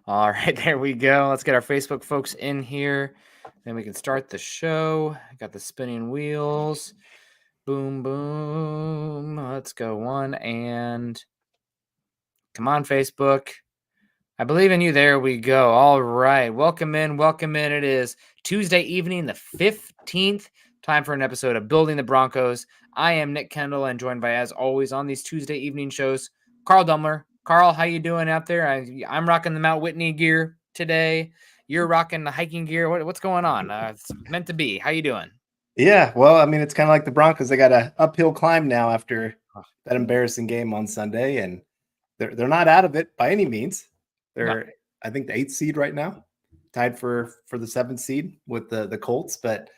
All right, there we go. Let's get our Facebook folks in here. Then we can start the show. Got the spinning wheels. Boom, boom. Let's go one and come on, Facebook. I believe in you. There we go. All right. Welcome in. Welcome in. It is Tuesday evening, the 15th. Time for an episode of Building the Broncos. I am Nick Kendell and joined by, as always, on these Tuesday evening shows, Carl Dumler. Carl, how you doing out there? I'm rocking the Mount Whitney gear today. You're rocking the hiking gear. What's going on? It's meant to be. How you doing? Yeah, well, I mean, it's kind of like the Broncos. They got an uphill climb now after that embarrassing game on Sunday, and they're not out of it by any means. They're, I think, the 8th seed right now, tied for the 7th seed with the Colts, but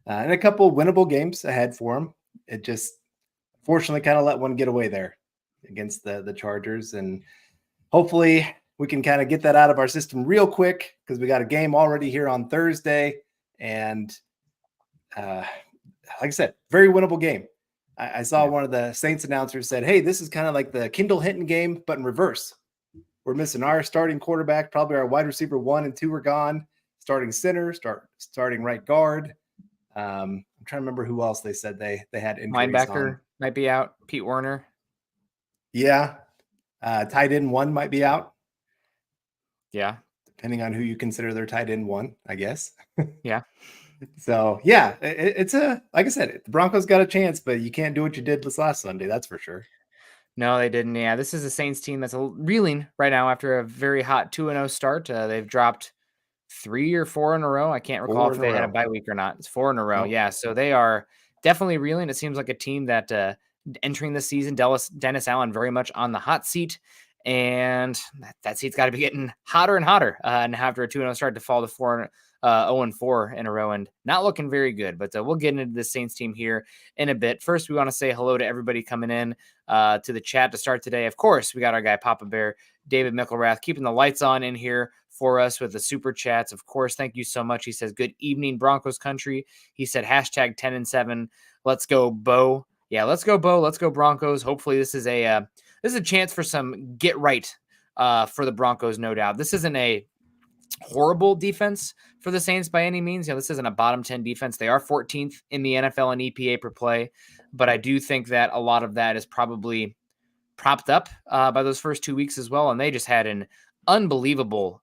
and a couple winnable games ahead for them. It just fortunately kind of let one get away there against the Chargers, and hopefully we can kind of get that out of our system real quick because we got a game already here on Thursday, and like I said, very winnable game. I saw one of the Saints announcers said, "Hey, this is kind of like the Kendall Hinton game, but in reverse. We're missing our starting quarterback. Probably our wide receiver 1 and 2 are gone. Starting center, starting right guard. I'm trying to remember who else they said they had injuries Linebacker on. might be out. Pete Werner. Yeah, tight end 1 might be out. Yeah, depending on who you consider their tight end 1, I guess. Yeah. So, yeah, it's like I said, the Broncos got a chance, but you can't do what you did this last Sunday. That's for sure. No, they didn't. Yeah, this is a Saints team that's reeling right now after a very hot 2-0 start. They've dropped 3 or 4 in a row. I can't recall if they had a bye week or not. It's 4 in a row. Nope. Yeah, so they are definitely reeling. It seems like a team that entering this season, Dennis Allen very much on the hot seat, and that seat's got to be getting hotter and hotter. And after a 2-0 start to fall to 0-4 in a row and not looking very good. But we'll get into the Saints team here in a bit. First, we want to say hello to everybody coming in to the chat to start today. Of course, we got our guy Papa Bear, David Mickelrath, keeping the lights on in here for us with the super chats. Of course, thank you so much. He says, "Good evening, Broncos country." He said, hashtag 10-7. Let's go, Bo. Yeah, let's go, Bo. Let's go, Broncos. Hopefully, this is a chance for some get right for the Broncos, no doubt. This isn't a horrible defense for the Saints by any means. This isn't a bottom 10 defense. They are 14th in the NFL in EPA per play, but I do think that a lot of that is probably propped up by those first 2 weeks as well. And they just had an unbelievable,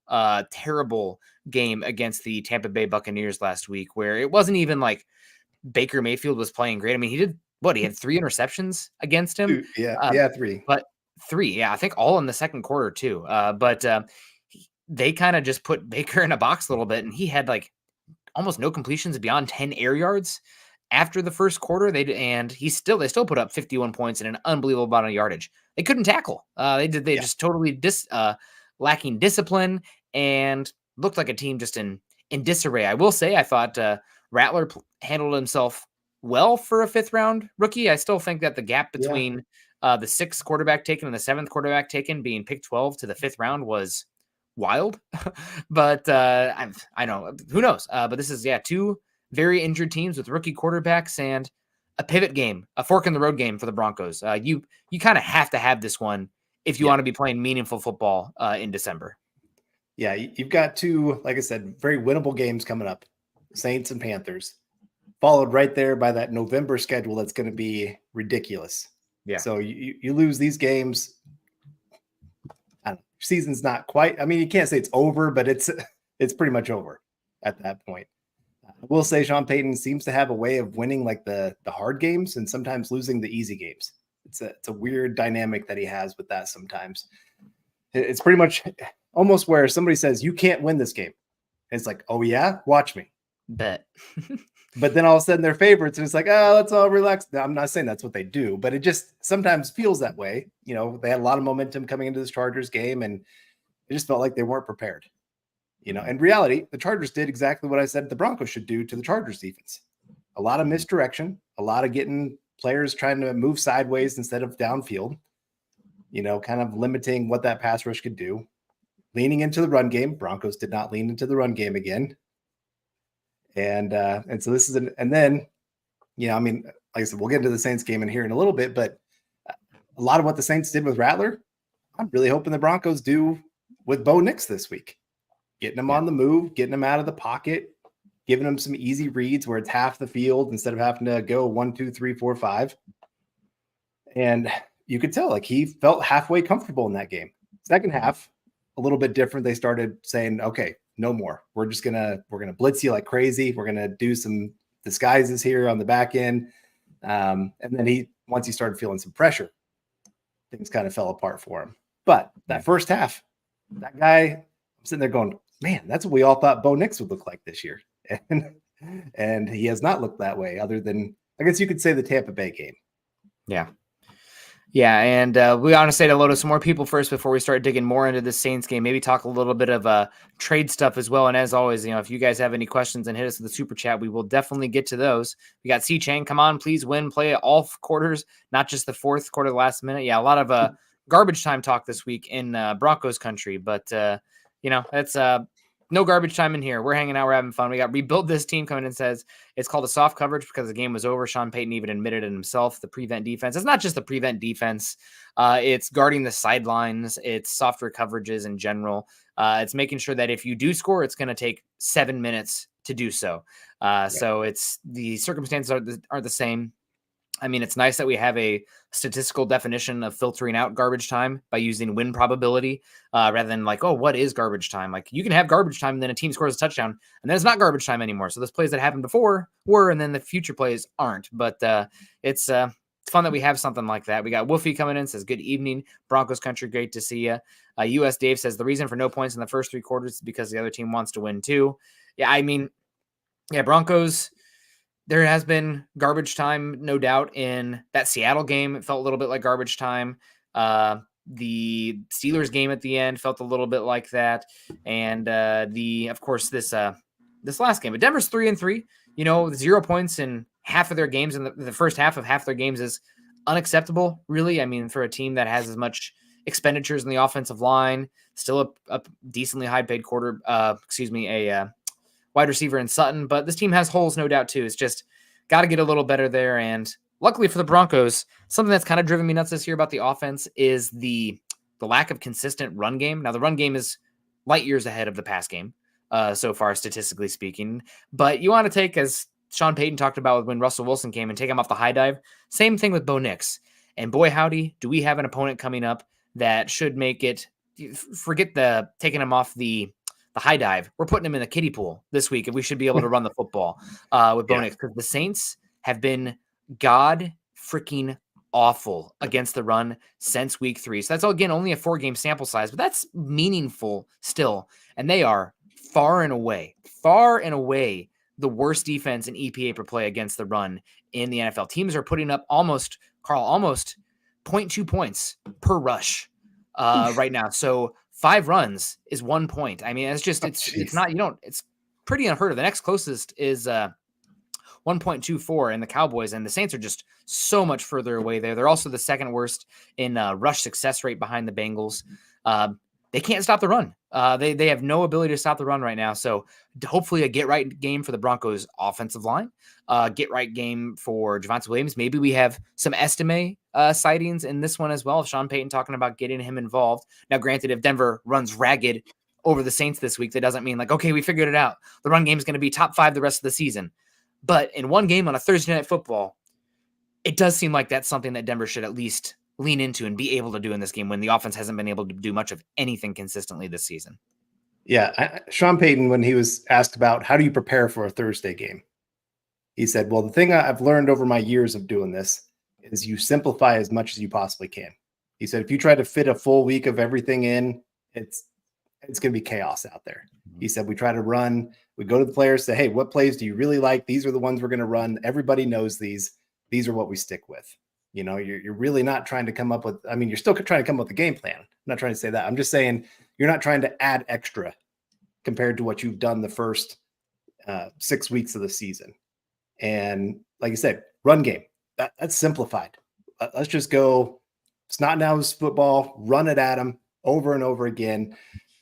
terrible game against the Tampa Bay Buccaneers last week, where it wasn't even like Baker Mayfield was playing great. I mean, he had 3 interceptions against him. 3. But 3, yeah, I think all in the second quarter too. But they kind of just put Baker in a box a little bit, and he had like almost no completions beyond 10 air yards after the first quarter. They still put up 51 points and an unbelievable amount of yardage. They couldn't tackle. They just totally lacking discipline and looked like a team just in disarray. I will say, I thought Rattler handled himself well for a 5th round rookie. I still think that the gap between the 6th quarterback taken and the 7th quarterback taken being pick 12 to the 5th round was wild. But I know, who knows? But this is 2 very injured teams with rookie quarterbacks and a pivot game, a fork in the road game for the Broncos. You kind of have to have this one if you want to be playing meaningful football in December. Yeah, you've got 2, like I said, very winnable games coming up, Saints and Panthers, followed right there by that November schedule that's going to be ridiculous. Yeah. So you lose these games, season's not quite, I mean, you can't say it's over, but it's pretty much over at that point. I will say Sean Payton seems to have a way of winning like the hard games and sometimes losing the easy games. It's a weird dynamic that he has with that sometimes. It's pretty much almost where somebody says, "You can't win this game." It's like, "Oh yeah, watch me." Bet. But then all of a sudden they're favorites and it's like, "Oh, let's all relax." I'm not saying that's what they do, but it just sometimes feels that way. They had a lot of momentum coming into this Chargers game and it just felt like they weren't prepared. In reality, the Chargers did exactly what I said the Broncos should do to the Chargers defense. A lot of misdirection, a lot of getting players trying to move sideways instead of downfield, kind of limiting what that pass rush could do. Leaning into the run game. Broncos did not lean into the run game again. And so this is and then, I mean, like I said, we'll get into the Saints game in here in a little bit, but a lot of what the Saints did with Rattler, I'm really hoping the Broncos do with Bo Nix this week, getting him on the move, getting him out of the pocket, giving him some easy reads where it's half the field instead of having to go 1, 2, 3, 4, 5. And you could tell like he felt halfway comfortable in that game. Second half, a little bit different. They started saying, okay, no more. We're going to blitz you like crazy. We're going to do some disguises here on the back end. And then once he started feeling some pressure, things kind of fell apart for him. But that first half, that guy, I'm sitting there going, man, that's what we all thought Bo Nix would look like this year. And he has not looked that way other than, I guess you could say, the Tampa Bay game. Yeah. Yeah, and we want to say hello to some more people first before we start digging more into the Saints game. Maybe talk a little bit of trade stuff as well. And as always, if you guys have any questions and hit us with the super chat, we will definitely get to those. We got C Chang, come on, please win, play all quarters, not just the fourth quarter, last minute. Yeah, a lot of garbage time talk this week in Broncos country, but it's no garbage time in here. We're hanging out. We're having fun. We got Rebuild This Team coming in, says it's called a soft coverage because the game was over. Sean Payton even admitted it himself. The prevent defense. It's not just the prevent defense. It's guarding the sidelines. It's softer coverages in general. It's making sure that if you do score, it's going to take 7 minutes to do so. So it's the circumstances are the same. I mean, it's nice that we have a statistical definition of filtering out garbage time by using win probability rather than like, oh, what is garbage time? Like you can have garbage time and then a team scores a touchdown and then it's not garbage time anymore. So those plays that happened before were, and then the future plays aren't. But it's fun that we have something like that. We got Wolfie coming in, says, good evening, Broncos country. Great to see you. US Dave says the reason for no points in the first 3 quarters is because the other team wants to win too. Yeah, I mean, Broncos. There has been garbage time, no doubt, in that Seattle game. It felt a little bit like garbage time. The Steelers game at the end felt a little bit like that. And of course, this last game. But Denver's 3-3. 0 points in half of their games, in the first half of half their games is unacceptable, really. I mean, for a team that has as much expenditures in the offensive line, still a decently high-paid wide receiver in Sutton, but this team has holes, no doubt, too. It's just got to get a little better there. And luckily for the Broncos, something that's kind of driven me nuts this year about the offense is the lack of consistent run game. Now, the run game is light years ahead of the pass game so far, statistically speaking. But you want to take, as Sean Payton talked about when Russell Wilson came, and take him off the high dive. Same thing with Bo Nix. And boy, howdy, do we have an opponent coming up that should make it, forget the taking him off the high dive. We're putting him in the kiddie pool this week, and we should be able to run the football with Bo Nix, because the Saints have been god freaking awful against the run since week 3. So that's, again, only a 4-game sample size, but that's meaningful still. And they are far and away the worst defense in EPA per play against the run in the NFL. Teams are putting up almost 0.2 points per rush right now. So 5 runs is 1 point. I mean, it's just, it's not, it's pretty unheard of. The next closest is 1.24 in the Cowboys, and the Saints are just so much further away there. They're also the second worst in rush success rate behind the Bengals. They can't stop the run. They have no ability to stop the run right now. So hopefully a get-right game for the Broncos offensive line, get-right game for Javonte Williams. Maybe we have some Estime sightings in this one as well. Sean Payton talking about getting him involved. Now, granted, if Denver runs ragged over the Saints this week, that doesn't mean like, okay, we figured it out. The run game is going to be top 5 the rest of the season. But in one game on a Thursday Night Football, it does seem like that's something that Denver should at least lean into and be able to do in this game when the offense hasn't been able to do much of anything consistently this season. Yeah. Sean Payton, when he was asked about how do you prepare for a Thursday game, he said, well, the thing I've learned over my years of doing this is you simplify as much as you possibly can. He said, if you try to fit a full week of everything in, it's going to be chaos out there. He said, we try to run, we go to the players, say, hey, what plays do you really like? These are the ones we're going to run. Everybody knows these. These are what we stick with. You're really not trying to come up with, I mean, you're still trying to come up with a game plan. I'm not trying to say that. I'm just saying you're not trying to add extra compared to what you've done the first 6 weeks of the season. And like you said, run game, that's simplified. Let's just go snot nose football, run it at them over and over again.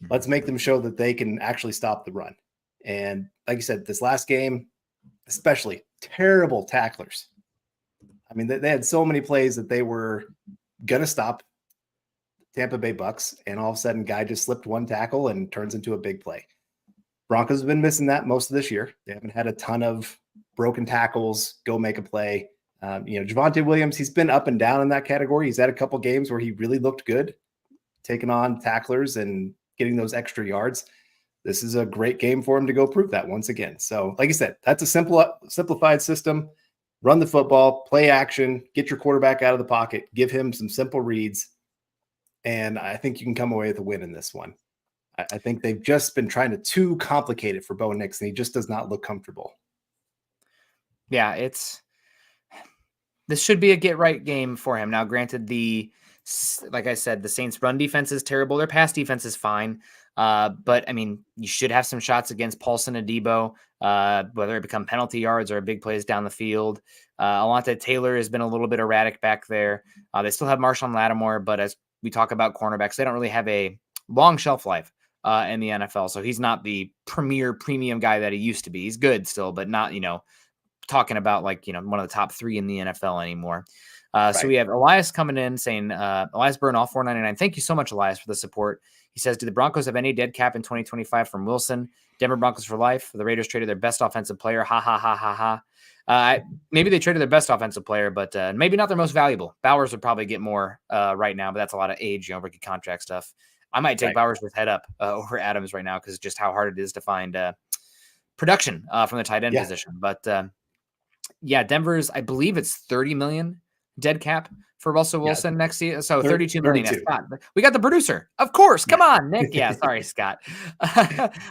Let's make them show that they can actually stop the run. And like you said, this last game, especially terrible tacklers. I mean, they had so many plays that they were going to stop. Tampa Bay Bucks, and all of a sudden, guy just slipped one tackle and turns into a big play. Broncos have been missing that most of this year. They haven't had a ton of broken tackles, go make a play. Javonte Williams, he's been up and down in that category. He's had a couple games where he really looked good, taking on tacklers and getting those extra yards. This is a great game for him to go prove that once again. So, like you said, that's a simplified system. Run the football, play action, get your quarterback out of the pocket, give him some simple reads, and I think you can come away with a win in this one. I think they've just been trying to too complicate it for Bo Nix, and he just does not look comfortable. Yeah, this should be a get-right game for him. Now, granted, like I said, the Saints' run defense is terrible. Their pass defense is fine. But, I mean, you should have some shots against Paulson and Debo, whether it become penalty yards or big plays down the field. Alontae Taylor has been a little bit erratic back there. They still have Marshawn Lattimore, but as we talk about cornerbacks, they don't really have a long shelf life in the NFL. So he's not the premium guy that he used to be. He's good still, but not, talking about like, one of the top 3 in the NFL anymore. Right. So we have Elias coming in saying, Elias Burnall, $4.99. Thank you so much, Elias, for the support. He says, do the Broncos have any dead cap in 2025 from Wilson? Denver Broncos for life. The Raiders traded their best offensive player. Ha, ha, ha, ha, ha. Maybe they traded their best offensive player, but maybe not their most valuable. Bowers would probably get more right now, but that's a lot of age, rookie contract stuff. I might take Bowers with head up over Adams right now because just how hard it is to find production from the tight end position. But Denver's, I believe it's $30 million dead cap for Russell Wilson next year. So 32 million. Scott. We got the producer. Of course. Come on, Nick. Yeah, sorry, Scott.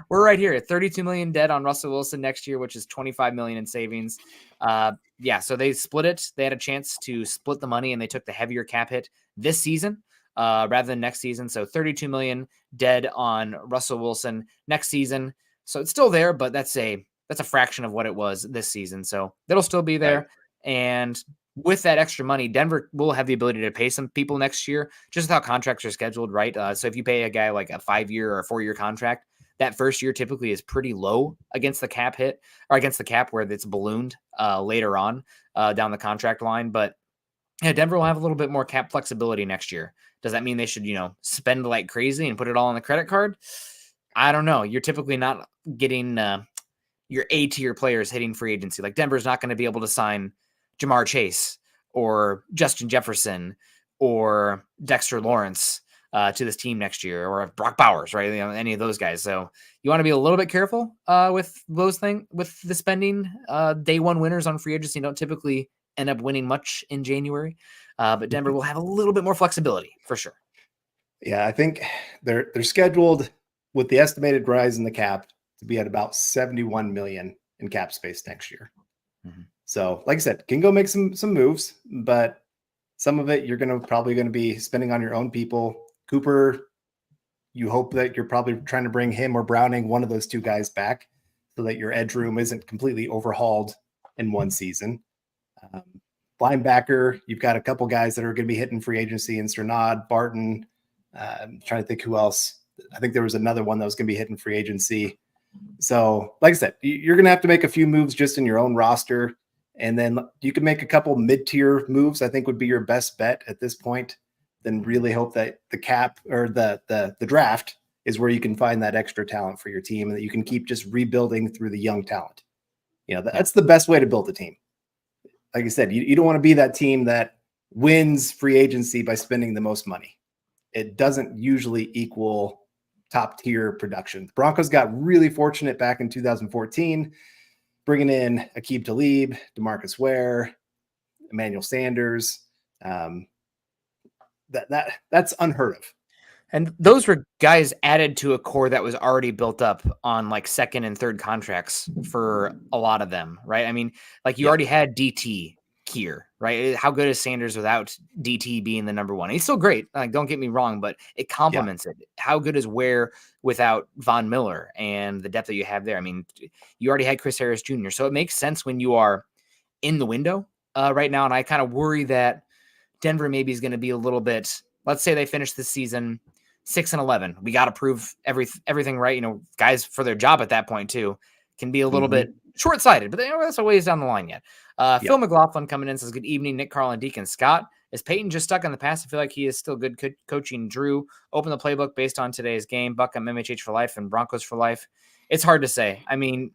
We're right here at 32 million dead on Russell Wilson next year, which is 25 million in savings. So they split it. They had a chance to split the money and they took the heavier cap hit this season rather than next season. So 32 million dead on Russell Wilson next season. So it's still there, but that's a fraction of what it was this season. So that'll still be there. Right. And with that extra money, Denver will have the ability to pay some people next year, just with how contracts are scheduled, right? So if you pay a guy like a 5-year or a 4-year contract, that first year typically is pretty low against the cap hit or against the cap where it's ballooned later on down the contract line. But Denver will have a little bit more cap flexibility next year. Does that mean they should, spend like crazy and put it all on the credit card? I don't know. You're typically not getting your A-tier players hitting free agency. Like Denver's not going to be able to sign Jamar Chase or Justin Jefferson or Dexter Lawrence to this team next year, or Brock Bowers, right? Any of those guys. So you want to be a little bit careful with those things, with the spending. Day one winners on free agency don't typically end up winning much in January, but Denver will have a little bit more flexibility for sure. Yeah, I think they're scheduled with the estimated rise in the cap to be at about 71 million in cap space next year. Mm-hmm. So, like I said, can go make some moves, but some of it you're probably going to be spending on your own people. Cooper, you hope that you're probably trying to bring him or Browning, one of those two guys, back so that your edge room isn't completely overhauled in one season. Linebacker, you've got a couple guys that are going to be hitting free agency in Strnad, Barton. I'm trying to think who else. I think there was another one that was going to be hitting free agency. So, like I said, you're going to have to make a few moves just in your own roster. And then you can make a couple mid-tier moves, I think would be your best bet at this point. Then really hope that the cap or the draft is where you can find that extra talent for your team and that you can keep just rebuilding through the young talent. That's the best way to build a team. Like I said, you don't want to be that team that wins free agency by spending the most money. It doesn't usually equal top-tier production. The Broncos got really fortunate back in 2014, bringing in Aqib Talib, DeMarcus Ware, Emmanuel Sanders. That's unheard of. And those were guys added to a core that was already built up on like second and third contracts for a lot of them, right? I mean, like you already had DT here, right? How good is Sanders without DT being the number one? He's still great. Like, don't get me wrong, but it complements it. How good is Ware without Von Miller and the depth that you have there? I mean, you already had Chris Harris Jr. So it makes sense when you are in the window right now. And I kind of worry that Denver maybe is going to be a little bit, let's say they finish this season 6-11. We got to prove everything right. Guys for their job at that point too can be a little bit short-sighted, but that's a ways down the line yet. Phil McLaughlin coming in says, good evening, Nick, Carl, and Deacon Scott. Is Payton just stuck in the past? I feel like he is still good coaching Drew. Open the playbook based on today's game. Buckham, MHH for life, and Broncos for life. It's hard to say. I mean,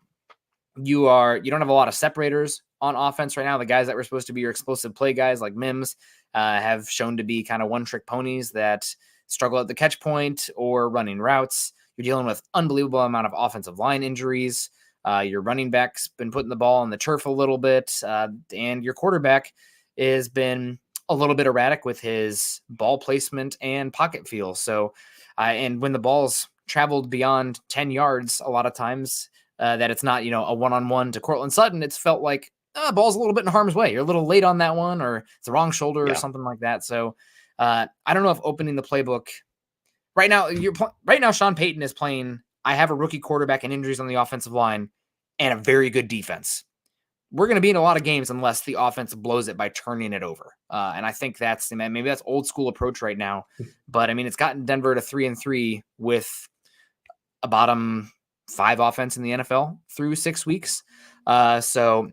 you don't have a lot of separators on offense right now. The guys that were supposed to be your explosive play guys like Mims have shown to be kind of one-trick ponies that struggle at the catch point or running routes. You're dealing with unbelievable amount of offensive line injuries. Your running back's been putting the ball on the turf a little bit, and your quarterback has been a little bit erratic with his ball placement and pocket feel. So, and when the ball's traveled beyond 10 yards, a lot of times that it's not, a one-on-one to Cortland Sutton, it's felt like ball's a little bit in harm's way. You're a little late on that one, or it's the wrong shoulder or something like that. So I don't know if opening the playbook right now, Sean Payton is playing. I have a rookie quarterback and injuries on the offensive line and a very good defense. We're going to be in a lot of games unless the offense blows it by turning it over. And I think maybe that's old school approach right now. But I mean, it's gotten Denver to 3-3 with a bottom 5 offense in the NFL through 6 weeks. So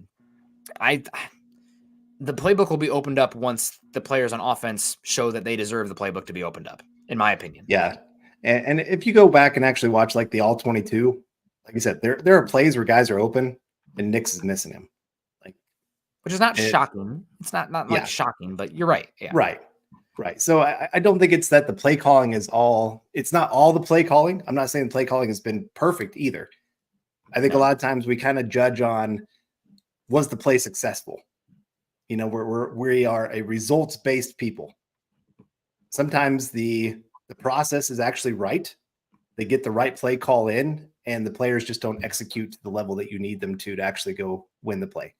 the playbook will be opened up once the players on offense show that they deserve the playbook to be opened up, in my opinion. Yeah. And if you go back and actually watch like the all 22, like I said, there are plays where guys are open and Nix is missing him. Which is not shocking. It's not like shocking, but you're right. Yeah. Right. So I don't think it's that the play calling is it's not all the play calling. I'm not saying the play calling has been perfect either. I think a lot of times we kind of judge on, was the play successful? We are a results-based people. Sometimes the process is actually right. They get the right play call in, and the players just don't execute to the level that you need them to actually go win the play.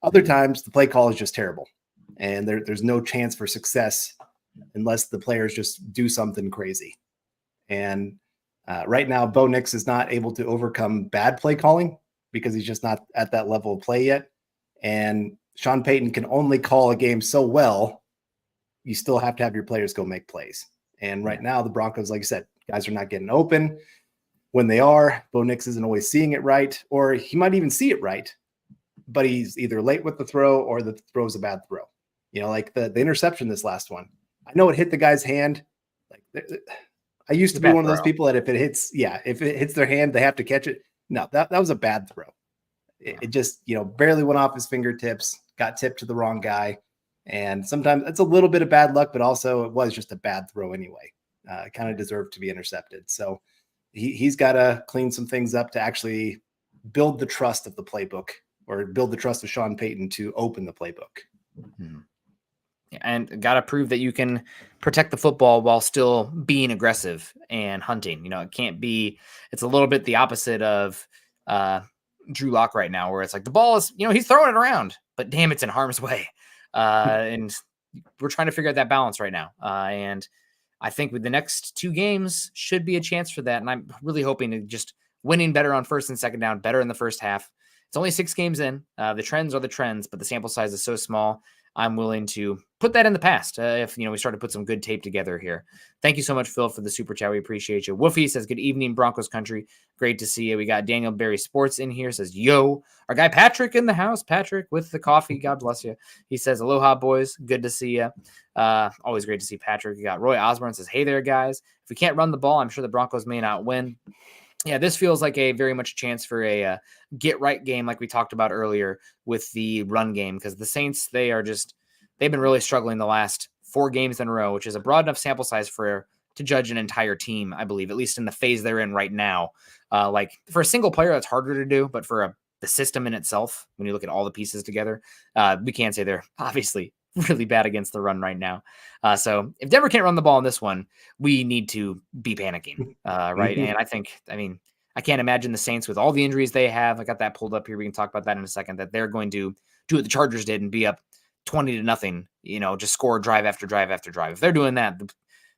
Other times the play call is just terrible, and there's no chance for success unless the players just do something crazy. And right now, Bo Nix is not able to overcome bad play calling because he's just not at that level of play yet. And Sean Payton can only call a game so well, you still have to have your players go make plays. And right now, the Broncos, like I said, guys are not getting open. When they are, Bo Nix isn't always seeing it right, or he might even see it right, but he's either late with the throw or the throw's a bad throw. Like the interception, this last one. I know it hit the guy's hand. I used to be one of those people that if it hits their hand, they have to catch it. No, that was a bad throw. It just, barely went off his fingertips, got tipped to the wrong guy. And sometimes it's a little bit of bad luck, but also it was just a bad throw anyway. It kind of deserved to be intercepted. So he's got to clean some things up to actually build the trust of the playbook, or build the trust of Sean Payton to open the playbook. Mm-hmm. And got to prove that you can protect the football while still being aggressive and hunting. It can't be, it's a little bit the opposite of Drew Lock right now, where it's like the ball is, he's throwing it around, but damn, it's in harm's way. And we're trying to figure out that balance right now. And I think with the next 2 games should be a chance for that. And I'm really hoping to just winning better on first and second down, better in the first half. It's only 6 games in. The trends are the trends, but the sample size is so small. I'm willing to put that in the past if we start to put some good tape together here. Thank you so much, Phil, for the super chat. We appreciate you. Woofy says, good evening, Broncos country. Great to see you. We got Daniel Berry Sports in here, says, yo. Our guy Patrick in the house. Patrick with the coffee. God bless you. He says, aloha, boys. Good to see you. Always great to see Patrick. We got Roy Osborne says, hey there, guys. If we can't run the ball, I'm sure the Broncos may not win. Yeah, this feels like a very much a chance for a get right game, like we talked about earlier with the run game, because the Saints, they've been really struggling the last 4 games in a row, which is a broad enough sample size to judge an entire team, I believe, at least in the phase they're in right now. Like for a single player, that's harder to do, but for the system in itself, when you look at all the pieces together, we can't say they're obviously really bad against the run right now. So if Denver can't run the ball in this one, we need to be panicking, right? Mm-hmm. And I can't imagine the Saints with all the injuries they have. I got that pulled up here. We can talk about that in a second, that they're going to do what the Chargers did and be up 20-0, just score drive after drive after drive. If they're doing that,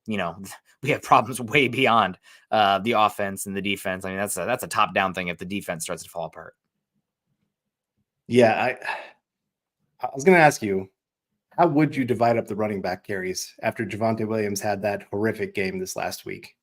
we have problems way beyond the offense and the defense. That's a top-down thing if the defense starts to fall apart. Yeah, I was going to ask you, how would you divide up the running back carries after Javonte Williams had that horrific game this last week?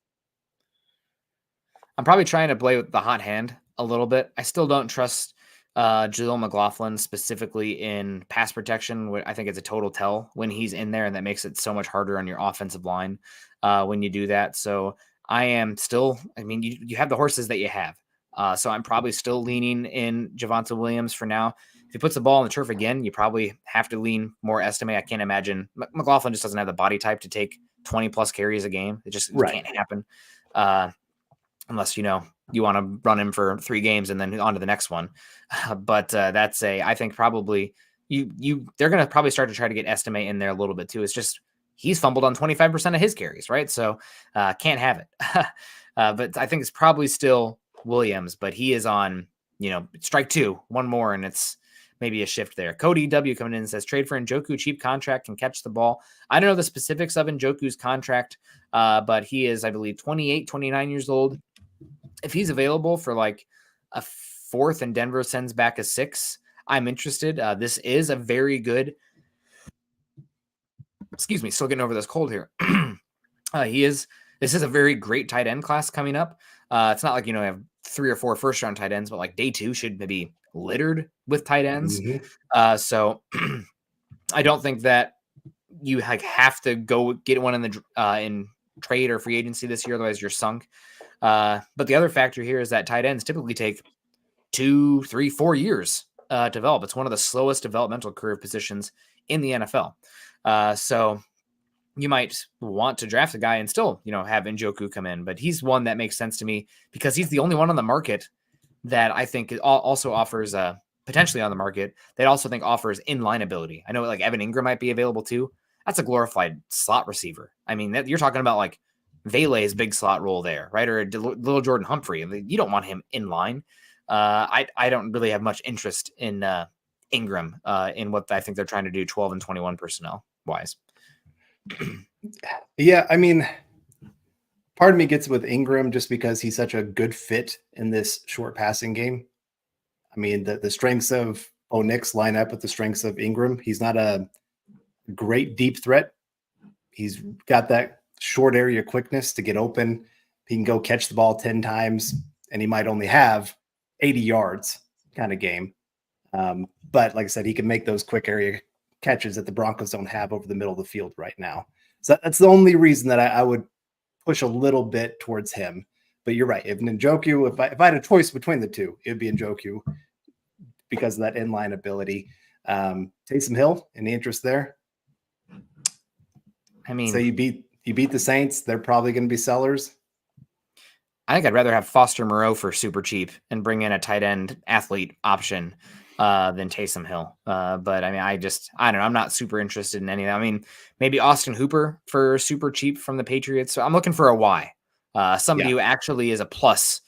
I'm probably trying to play with the hot hand a little bit. I still don't trust Jaleel McLaughlin, specifically in pass protection. I think it's a total tell when he's in there, and that makes it so much harder on your offensive line when you do that. So I am still, I mean, you have the horses that you have. So I'm probably still leaning in Javonte Williams for now. If he puts the ball on the turf again, you probably have to lean more estimate. I can't imagine. McLaughlin just doesn't have the body type to take 20 plus carries a game. It just can't happen. Unless, you want to run him for 3 games and then on to the next one. But I think probably they're going to probably start to try to get estimate in there a little bit too. It's just, he's fumbled on 25% of his carries, right? So can't have it. But I think it's probably still Williams, but he is on, strike 2, one more, and it's maybe a shift there. Cody W coming in and says, trade for Njoku, cheap contract, can catch the ball. I don't know the specifics of Njoku's contract, but he is, I believe, 28, 29 years old. If he's available for like a 4th and Denver sends back a 6, I'm interested. This is a very good, still getting over this cold here. This is a very great tight end class coming up. It's not like, I have 3 or 4 first round tight ends, but like day 2 should be littered with tight ends. So I don't think that you have to go get one in trade or free agency this year. Otherwise you're sunk. But the other factor here is that tight ends typically take 2, 3, 4 years to develop. It's one of the slowest developmental curve positions in the NFL. So you might want to draft a guy and still, have Njoku come in, but he's one that makes sense to me because he's the only one on the market that I think also offers potentially on the market that also think offers inline ability. I know like Evan Ingram might be available too. That's a glorified slot receiver. I mean, you're talking about like Vele's big slot role there, right? Or little Jordan Humphrey. You don't want him in line. I don't really have much interest in Ingram in what I think they're trying to do 12 and 21 personnel wise. Yeah, I mean, part of me gets with Ingram just because he's such a good fit in this short passing game. I mean, the strengths of Nick's line up with the strengths of Ingram. He's not a great deep threat. He's got that short area quickness to get open. He can go catch the ball 10 times, and he might only have 80 yards kind of game. But like I said, he can make those quick area catches that the Broncos don't have over the middle of the field right now. So that's the only reason that I would push a little bit towards him. But you're right. If Njoku, if I had a choice between the two, it would be Njoku because of that inline ability. Taysom Hill, any interest there? I mean, so you beat the Saints. They're probably going to be sellers. I think I'd rather have Foster Moreau for super cheap and bring in a tight end athlete option than Taysom Hill. But I mean, I don't know. I'm not super interested in any of that. I mean, maybe Austin Hooper for super cheap from the Patriots. So I'm looking for a Y. Somebody who actually is a plus,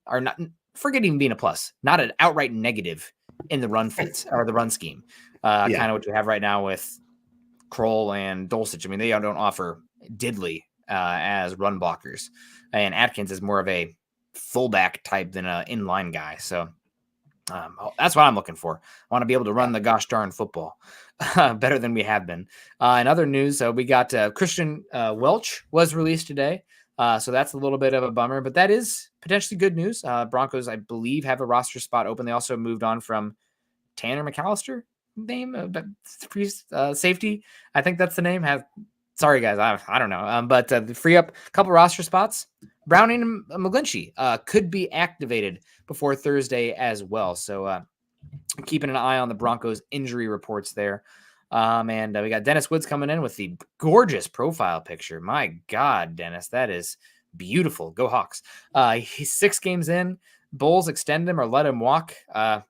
or not, forget even being a plus, not an outright negative in the run fits or the run scheme. Kind of what you have right now with Kroll and Dulcich. I mean, they don't offer diddly as run blockers. And Atkins is more of a fullback type than an inline guy. So that's what I'm looking for. I want to be able to run the gosh darn football better than we have been. In other news, we got Christian Welch was released today. So that's a little bit of a bummer, but that is potentially good news. Broncos, I believe, have a roster spot open. They also moved on from Tanner McAllister, safety. I think that's the name. Sorry, guys. I don't know. But to free up a couple roster spots, Browning and McGlinchey could be activated before Thursday as well. So keeping an eye on the Broncos injury reports there. And we got Dennis Woods coming in with the gorgeous profile picture. My God, Dennis, that is beautiful. Go Hawks. He's 6 games in. Bolles extend him or let him walk. I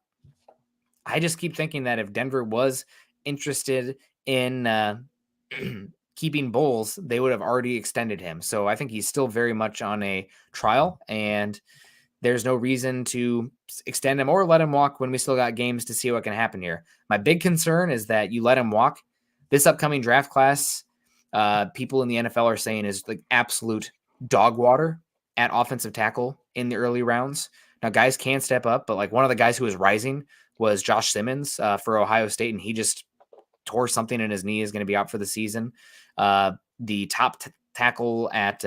just keep thinking that if Denver was interested in keeping Bolles, they would have already extended him. So I think he's still very much on a trial, and there's no reason to extend him or let him walk when we still got games to see what can happen here. My big concern is that you let him walk. This upcoming draft class, people in the NFL are saying is like absolute dog water at offensive tackle in the early rounds. Now, guys can step up, but like one of the guys who was rising was Josh Simmons for Ohio State, and he just tore something in his knee, is going to be out for the season. The top tackle at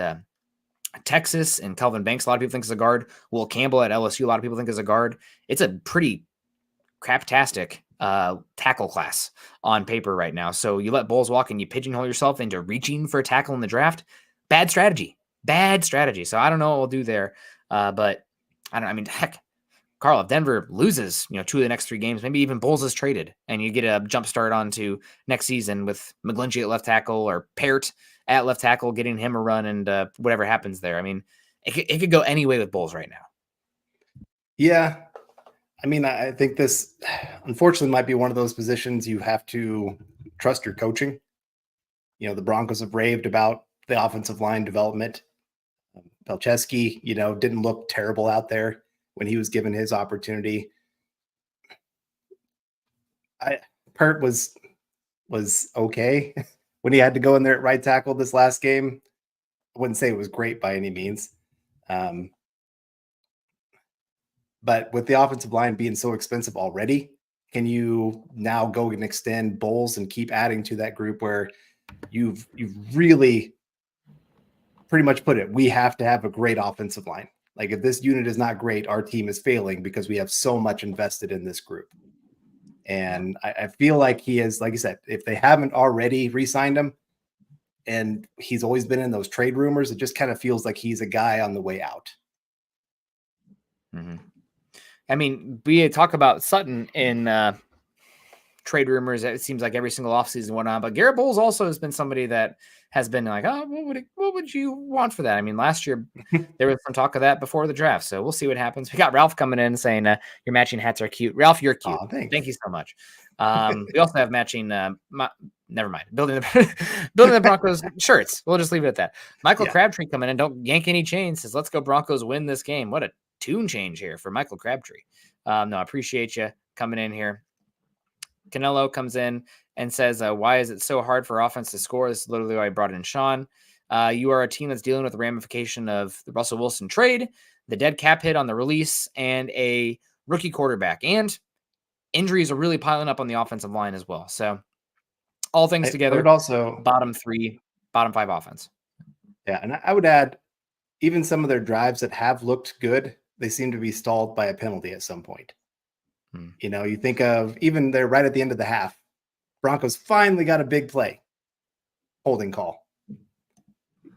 Texas and Kelvin Banks, a lot of people think is a guard. Will Campbell at LSU, a lot of people think is a guard. It's a pretty craptastic tackle class on paper right now. So you let Bolles walk and you pigeonhole yourself into reaching for a tackle in the draft. Bad strategy. So I don't know what we'll do there. But I mean, heck, Carl, if Denver loses, 2 of the next 3 games, maybe even Bolles is traded and you get a jump start onto next season with McGlinchey at left tackle or Peart at left tackle, getting him a run and whatever happens there. I mean, it could go any way with Bolles right now. Yeah. I mean, I think this, unfortunately, might be one of those positions you have to trust your coaching. The Broncos have raved about the offensive line development. Pelcheski, didn't look terrible out there when he was given his opportunity. Peart was okay when he had to go in there at right tackle this last game. I wouldn't say it was great by any means. But with the offensive line being so expensive already, can you now go and extend Bolles and keep adding to that group where you've really pretty much put it, we have to have a great offensive line. Like if this unit is not great, our team is failing because we have so much invested in this group. And I feel like he is, like you said, if they haven't already re-signed him and he's always been in those trade rumors, it just kind of feels like he's a guy on the way out. Mm-hmm. I mean, we talk about Sutton in trade rumors. It seems like every single offseason and whatnot. But Garett Bolles also has been somebody that has been like, oh, what would you want for that? I mean, last year there was some talk of that before the draft. So we'll see what happens. We got Ralph coming in saying your matching hats are cute. Ralph, you're cute. Oh, thanks. Thank you so much. We also have matching. Never mind. Building the Broncos shirts. We'll just leave it at that. Michael Crabtree coming in. Don't yank any chains. Says, let's go Broncos win this game. What a tune change here for Michael Crabtree. No, I appreciate you coming in here. Canelo comes in and says, why is it so hard for offense to score? This is literally why I brought in Sean. You are a team that's dealing with the ramification of the Russell Wilson trade, the dead cap hit on the release, and a rookie quarterback. And injuries are really piling up on the offensive line as well. So all things together, would also bottom 3, bottom 5 offense. Yeah, and I would add, even some of their drives that have looked good, they seem to be stalled by a penalty at some point. You think of even they're right at the end of the half. Broncos finally got a big play, holding call.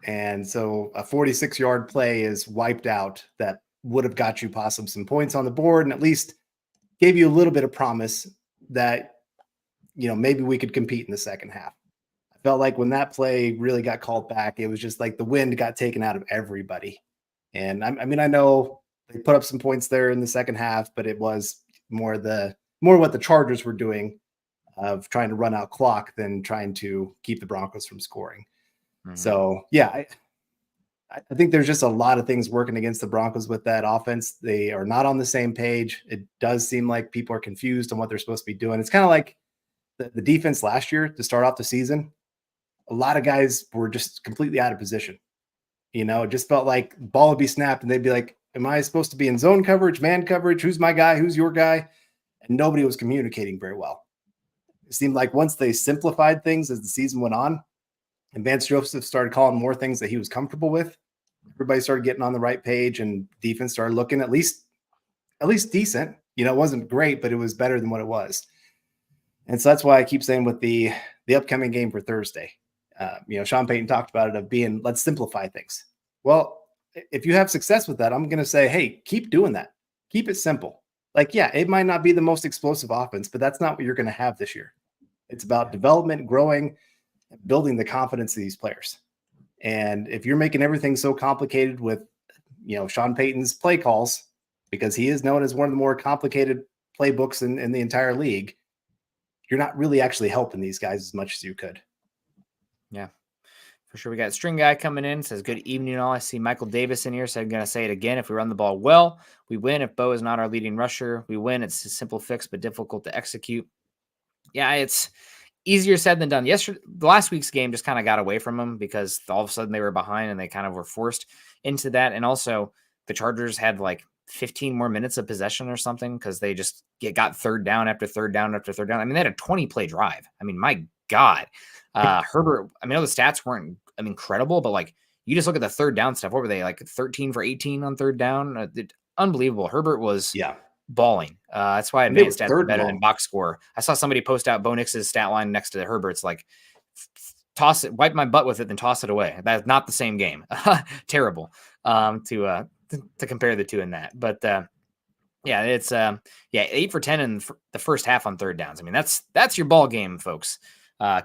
And so a 46-yard play is wiped out that would have got you possibly some points on the board and at least gave you a little bit of promise that, maybe we could compete in the second half. I felt like when that play really got called back, it was just like the wind got taken out of everybody. And I mean, I know they put up some points there in the second half, but it was more what the Chargers were doing of trying to run out clock than trying to keep the Broncos from scoring. Mm-hmm. So yeah, I think there's just a lot of things working against the Broncos with that offense. They are not on the same page. It does seem like people are confused on what they're supposed to be doing. It's kind of like the defense last year to start off the season. A lot of guys were just completely out of position. It just felt like the ball would be snapped and they'd be like, am I supposed to be in zone coverage, man coverage? Who's my guy? Who's your guy? And nobody was communicating very well. It seemed like once they simplified things as the season went on and Vance Joseph started calling more things that he was comfortable with, everybody started getting on the right page and defense started looking at least decent. It wasn't great, but it was better than what it was. And so that's why I keep saying with the upcoming game for Thursday, Sean Payton talked about it of being, let's simplify things. Well, if you have success with that, I'm going to say, hey, keep doing that. Keep it simple. Like, yeah, it might not be the most explosive offense, but that's not what you're going to have this year. It's about development, growing, building the confidence of these players. And if you're making everything so complicated with, Sean Payton's play calls, because he is known as one of the more complicated playbooks in the entire league, you're not really actually helping these guys as much as you could. Yeah. For sure. We got String Guy coming in, says, good evening all. I see Michael Davis in here, so I'm going to say it again. If we run the ball well, we win. If Bo is not our leading rusher, we win. It's a simple fix, but difficult to execute. Yeah, it's easier said than done. Last week's game just kind of got away from them because all of a sudden they were behind and they kind of were forced into that. And also the Chargers had like 15 more minutes of possession or something because they just got third down after third down after third down. I mean, they had a 20-play drive. I mean, my God. Herbert, I mean, the stats weren't incredible, but like you just look at the third down stuff. What were they, like 13 for 18 on third down? Unbelievable. Herbert was balling. That's why And they were advanced stats are third better and than long. box score. I saw somebody post out Bo Nix's stat line next to Herbert's, like, toss it, wipe my butt with it, then toss it away. That's not the same game. Terrible to compare the two in that. But yeah, it's 8 for 10 in the first half on third downs. I mean, that's your ball game, folks.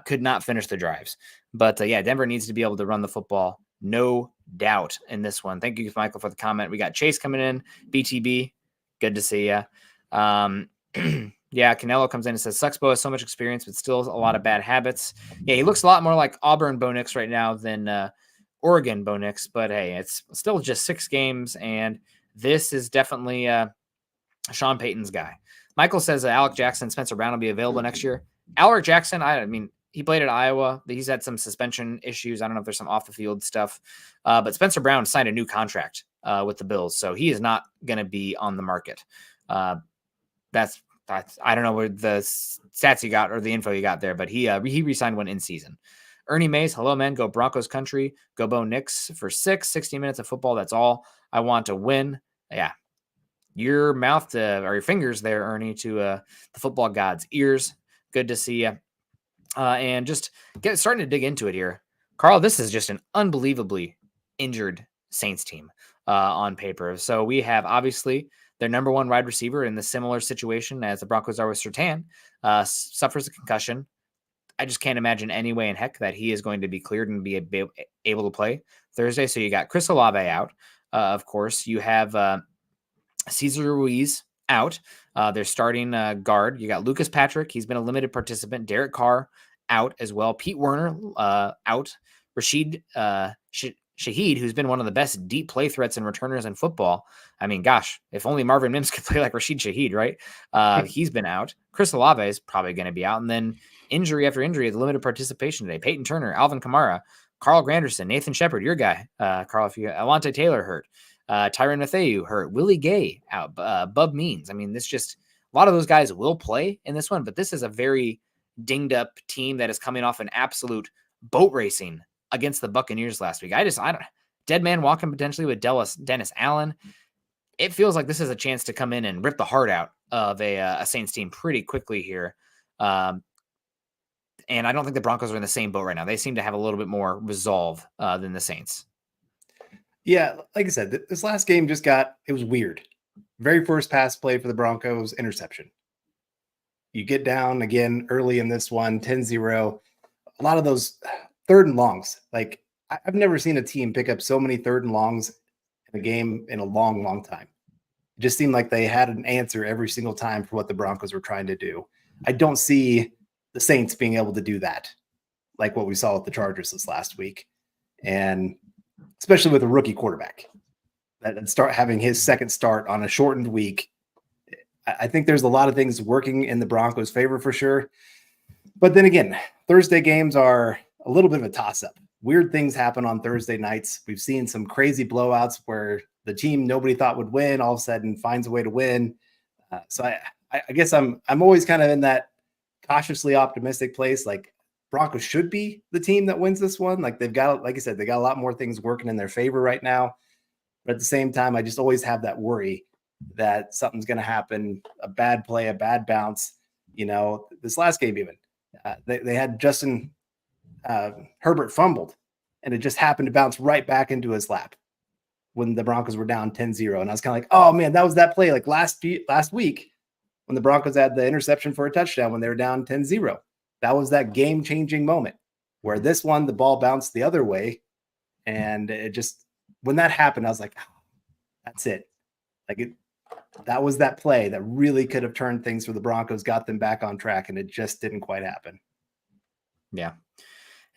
Could not finish the drives. But Denver needs to be able to run the football, no doubt, in this one. Thank you, Michael, for the comment. We got Chase coming in, BTB. Good to see you. Canelo comes in and says, Sucks Bo has so much experience, but still a lot of bad habits. Yeah, he looks a lot more like Auburn Bo Nix right now than Oregon Bo Nix. But hey, it's still just 6 games, and this is definitely Sean Payton's guy. Michael says Alec Jackson, Spencer Brown will be available next year. Alec Jackson, I mean, he played at Iowa. He's had some suspension issues. I don't know if there's some off the field stuff, but Spencer Brown signed a new contract with the Bills, so he is not going to be on the market. That's I don't know where the stats you got or the info you got there, but he re-signed one in season. Ernie Mays, hello, man. Go Broncos country. Go Bo Nix for 60 minutes of football. That's all I want to win. Yeah. Your mouth or your fingers there, Ernie, to the football god's ears. Good to see you. And just starting to dig into it here. Carl, this is just an unbelievably injured Saints team on paper. So we have obviously their number one wide receiver in the similar situation as the Broncos are with Surtain, suffers a concussion. I just can't imagine any way in heck that he is going to be cleared and be able to play Thursday. So you got Chris Olave out. Of course, you have Cesar Ruiz out. They're starting guard. You got Lucas Patrick. He's been a limited participant. Derek Carr out as well. Pete Werner out. Rashid Shaheed, who's been one of the best deep play threats and returners in football. I mean, gosh, if only Marvin Mims could play like Rashid Shaheed, right? He's been out. Chris Olave is probably going to be out. And then injury after injury, the limited participation today. Peyton Turner, Alvin Kamara, Carl Granderson, Nathan Shepard, your guy. Carl, if you Alante Taylor hurt. Tyrann Mathieu hurt. Willie Gay out. Bub Means. I mean, this just a lot of those guys will play in this one, but this is a very dinged up team that is coming off an absolute boat racing against the Buccaneers last week. I don't dead man walking potentially with Dennis Allen. It feels like this is a chance to come in and rip the heart out of a Saints team pretty quickly here. And I don't think the Broncos are in the same boat right now. They seem to have a little bit more resolve than the Saints. Yeah, like I said, this last game it was weird. Very first pass play for the Broncos, interception. You get down again early in this one, 10-0. A lot of those third and longs. Like, I've never seen a team pick up so many third and longs in a game in a long, long time. It just seemed like they had an answer every single time for what the Broncos were trying to do. I don't see the Saints being able to do that, like what we saw with the Chargers this last week. And especially with a rookie quarterback that start having his second start on a shortened week. I think there's a lot of things working in the Broncos' favor for sure. But then again, Thursday games are a little bit of a toss-up. Weird things happen on Thursday nights. We've seen some crazy blowouts where the team nobody thought would win all of a sudden finds a way to win. So I guess I'm always kind of in that cautiously optimistic place. Like, Broncos should be the team that wins this one. Like, they've got, like I said, they got a lot more things working in their favor right now. But at the same time, I just always have that worry that something's going to happen, a bad play, a bad bounce. You know, this last game even, they had Justin Herbert fumbled, and it just happened to bounce right back into his lap when the Broncos were down 10-0. And I was kind of like, oh, man, that was that play like last week when the Broncos had the interception for a touchdown when they were down 10-0. That was that game-changing moment where this one, the ball bounced the other way. And it just, when that happened, I was like, oh, that's it. Like, that was that play that really could have turned things for the Broncos, got them back on track, and it just didn't quite happen. Yeah,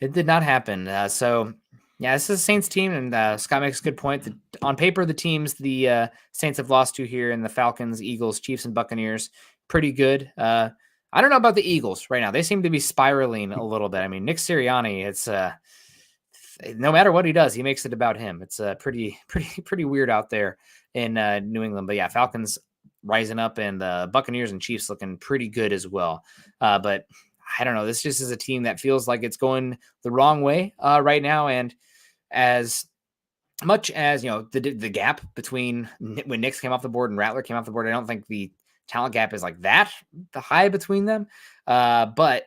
it did not happen. So, yeah, this is a Saints team, and Scott makes a good point. That on paper, the teams the Saints have lost to here in the Falcons, Eagles, Chiefs, and Buccaneers, pretty good. I don't know about the Eagles right now. They seem to be spiraling a little bit. I mean, Nick Sirianni, it's no matter what he does, he makes it about him. It's pretty weird out there in New England. But yeah, Falcons rising up, and the Buccaneers and Chiefs looking pretty good as well. But I don't know. This just is a team that feels like it's going the wrong way right now. And as much as, the gap between when Nix came off the board and Rattler came off the board, I don't think the talent gap is like that the high between them. But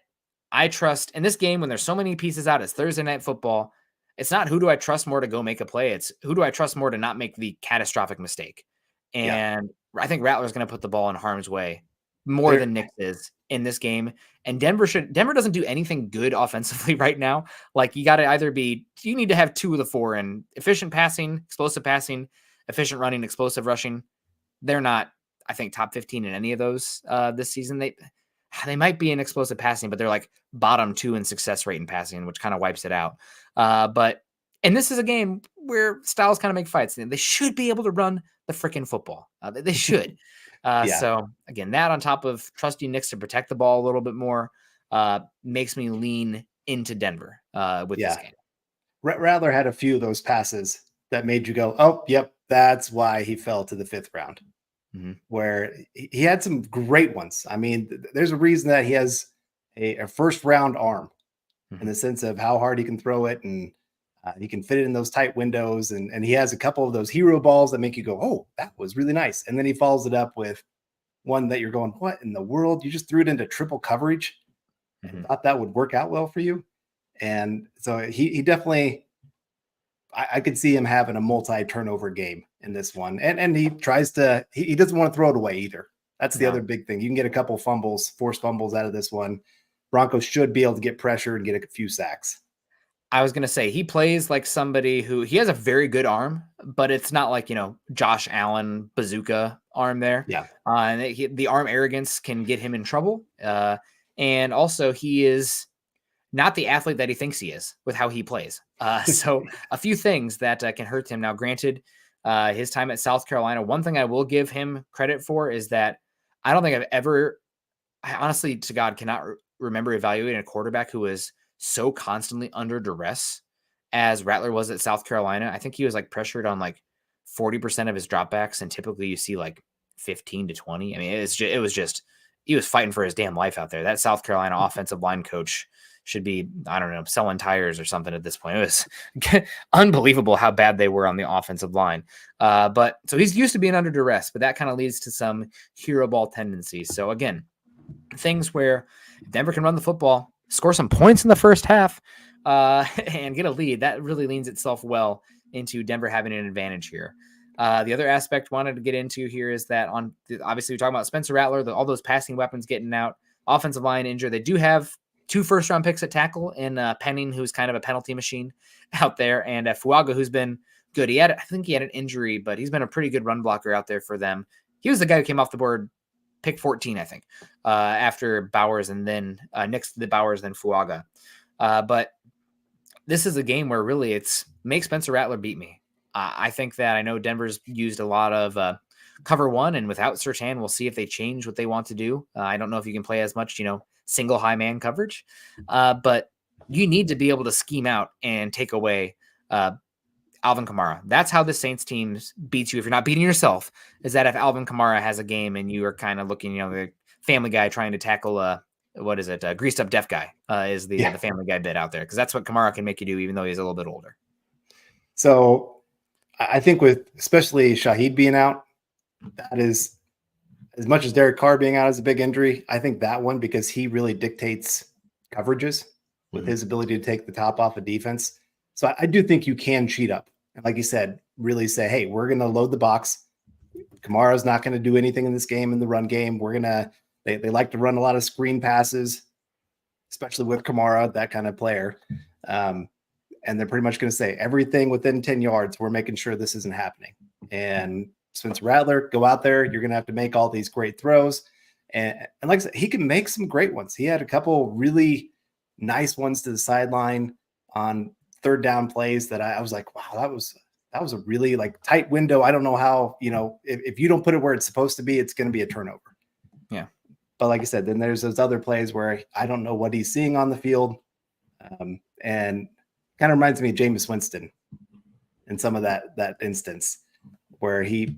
I trust in this game when there's so many pieces out. It's Thursday Night Football. It's not who do I trust more to go make a play. It's who do I trust more to not make the catastrophic mistake. Yeah. And I think Rattler's going to put the ball in harm's way more There, than Nix is in this game. And Denver doesn't do anything good offensively right now. Like you got to you need to have 2 of the 4 in efficient passing, explosive passing, efficient running, explosive rushing. They're not, I think, top 15 in any of those this season. They might be in explosive passing, but they're like bottom 2 in success rate in passing, which kind of wipes it out. And this is a game where styles kind of make fights. They should be able to run the freaking football. They should. yeah. So again, that on top of trusting Knicks to protect the ball a little bit more makes me lean into Denver with this game. Rattler had a few of those passes that made you go, oh, yep, that's why he fell to the 5th round. Mm-hmm. Where he had some great ones. I mean, there's a reason that he has a first round arm in the sense of how hard he can throw it, and he can fit it in those tight windows. And he has a couple of those hero balls that make you go, oh, that was really nice. And then he follows it up with one that you're going, what in the world? You just threw it into triple coverage and thought that would work out well for you. And so he definitely, I could see him having a multi-turnover game in this one. And he tries to, he doesn't want to throw it away either. That's the other big thing. You can get a couple forced fumbles out of this one. Broncos should be able to get pressure and get a few sacks. I was going to say, he plays like somebody who, he has a very good arm, but it's not like, Josh Allen bazooka arm there. Yeah. And the arm arrogance can get him in trouble. And also he is not the athlete that he thinks he is with how he plays. So a few things that can hurt him. Now, granted, his time at South Carolina, one thing I will give him credit for is that I don't think I honestly, to God, cannot remember evaluating a quarterback who was so constantly under duress as Rattler was at South Carolina. I think he was like pressured on like 40% of his dropbacks, and typically you see like 15 to 20. I mean, he was fighting for his damn life out there. That South Carolina offensive line coach should be, I don't know, selling tires or something at this point. It was unbelievable how bad they were on the offensive line. But so he's used to being under duress, but that kind of leads to some hero ball tendencies. So again, things where Denver can run the football, score some points in the first half, and get a lead, that really leans itself well into Denver having an advantage here. The other aspect wanted to get into here is that obviously we're talking about Spencer Rattler, all those passing weapons getting out, offensive line injured. They do have 2 first-round picks at tackle in Penning, who's kind of a penalty machine out there, and Fuaga, who's been good. I think he had an injury, but he's been a pretty good run blocker out there for them. He was the guy who came off the board, pick 14, I think, after Bowers, and then next to the Bowers, then Fuaga. But this is a game where really it's make Spencer Rattler beat me. I think that I know Denver's used a lot of cover 1, and without Surtain, we'll see if they change what they want to do. I don't know if you can play as much, single high man coverage, but you need to be able to scheme out and take away Alvin Kamara. That's how the Saints teams beats you. If you're not beating yourself, is that if Alvin Kamara has a game and you are kind of looking, the Family Guy trying to tackle greased up deaf guy is the Family Guy bit out there, because that's what Kamara can make you do, even though he's a little bit older. So I think with especially Shaheed being out, that is, as much as Derek Carr being out is a big injury, I think that one, because he really dictates coverages with his ability to take the top off of defense. So I do think you can cheat up. And like you said, really say, hey, we're going to load the box. Kamara's not going to do anything in this game, in the run game. They like to run a lot of screen passes, especially with Kamara, that kind of player. And they're pretty much going to say everything within 10 yards, we're making sure this isn't happening. And Spencer Rattler, go out there. You're going to have to make all these great throws. And like I said, he can make some great ones. He had a couple really nice ones to the sideline on third down plays that I was like, wow, that was a really like tight window. I don't know how, if you don't put it where it's supposed to be, it's going to be a turnover. Yeah. But like I said, then there's those other plays where I don't know what he's seeing on the field. And kind of reminds me of Jameis Winston in some of that instance, where he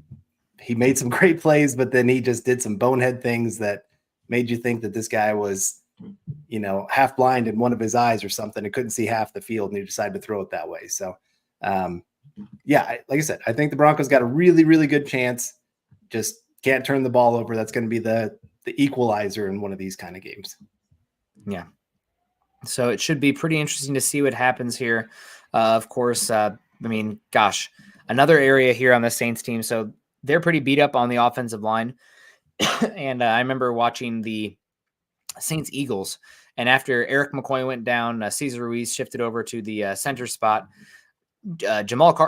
made some great plays, but then he just did some bonehead things that made you think that this guy was, half blind in one of his eyes or something and couldn't see half the field, and he decided to throw it that way. So Yeah, like I said, I think the Broncos got a really, really good chance. Just can't turn the ball over. That's going to be the equalizer in one of these kind of games. Yeah. So it should be pretty interesting to see what happens here. Of course, I mean, gosh, another area here on the Saints team. So they're pretty beat up on the offensive line. And I remember watching the Saints Eagles. And after Eric McCoy went down, Cesar Ruiz shifted over to the center spot. Jalen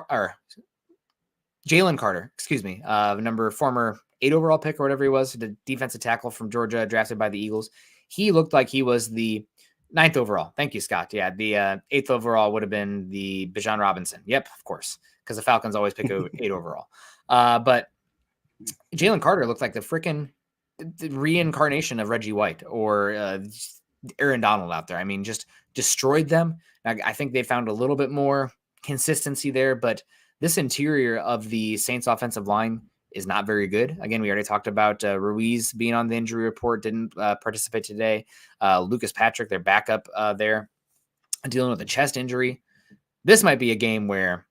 Carter, excuse me, former 8 overall pick or whatever he was, the defensive tackle from Georgia, drafted by the Eagles. He looked like he was the 9th overall. Thank you, Scott. Yeah, the 8th overall would have been the Bijan Robinson. Yep, of course, because the Falcons always pick 8 overall. But Jalen Carter looked like the freaking reincarnation of Reggie White or Aaron Donald out there. I mean, just destroyed them. I think they found a little bit more consistency there, but this interior of the Saints offensive line is not very good. Again, we already talked about Ruiz being on the injury report, didn't participate today. Lucas Patrick, their backup there, dealing with a chest injury. This might be a game where